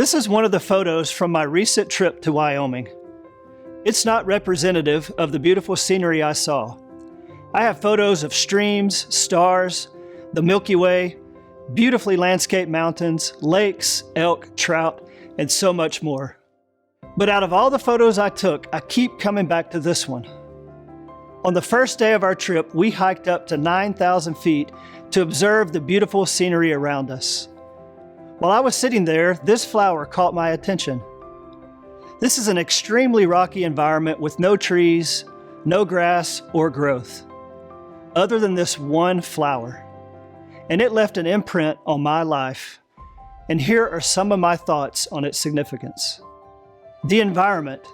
This is one of the photos from my recent trip to Wyoming. It's not representative of the beautiful scenery I saw. I have photos of streams, stars, the Milky Way, beautifully landscaped mountains, lakes, elk, trout, and so much more. But out of all the photos I took, I keep coming back to this one. On the first day of our trip, we hiked up to 9,000 feet to observe the beautiful scenery around us. While I was sitting there, this flower caught my attention. This is an extremely rocky environment with no trees, no grass, or growth, other than this one flower. And it left an imprint on my life. And here are some of my thoughts on its significance. The environment,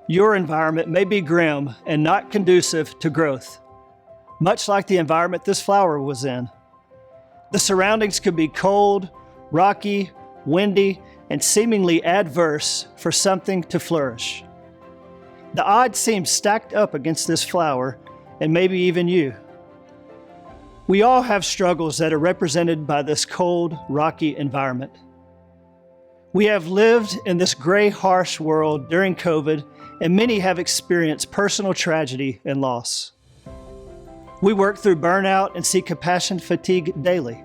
your environment, may be grim and not conducive to growth, much like the environment this flower was in. The surroundings could be cold, rocky, windy, and seemingly adverse for something to flourish. The odds seem stacked up against this flower, and maybe even you. We all have struggles that are represented by this cold, rocky environment. We have lived in this gray, harsh world during COVID, and many have experienced personal tragedy and loss. We work through burnout and see compassion fatigue daily.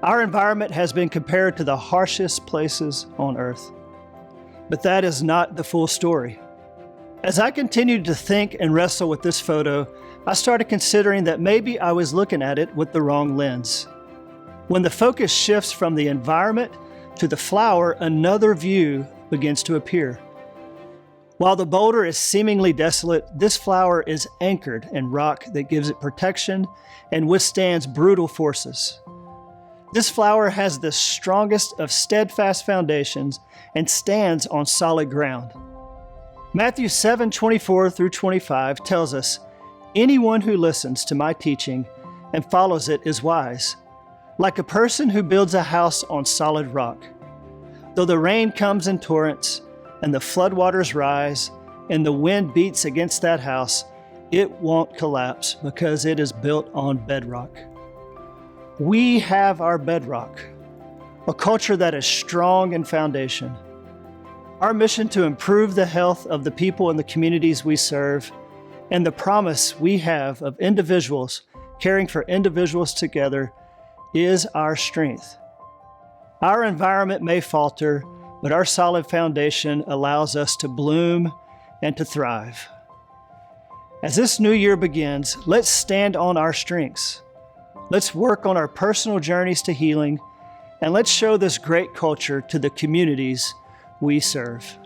Our environment has been compared to the harshest places on earth. But that is not the full story. As I continued to think and wrestle with this photo, I started considering that maybe I was looking at it with the wrong lens. When the focus shifts from the environment to the flower, another view begins to appear. While the boulder is seemingly desolate, this flower is anchored in rock that gives it protection and withstands brutal forces. This flower has the strongest of steadfast foundations and stands on solid ground. Matthew 7:24 through 25 tells us, "Anyone who listens to my teaching and follows it is wise, like a person who builds a house on solid rock. Though the rain comes in torrents and the floodwaters rise and the wind beats against that house, it won't collapse because it is built on bedrock." We have our bedrock, a culture that is strong in foundation. Our mission to improve the health of the people in the communities we serve, and the promise we have of individuals caring for individuals together, is our strength. Our environment may falter, but our solid foundation allows us to bloom and to thrive. As this new year begins, let's stand on our strengths. Let's work on our personal journeys to healing, and let's show this great culture to the communities we serve.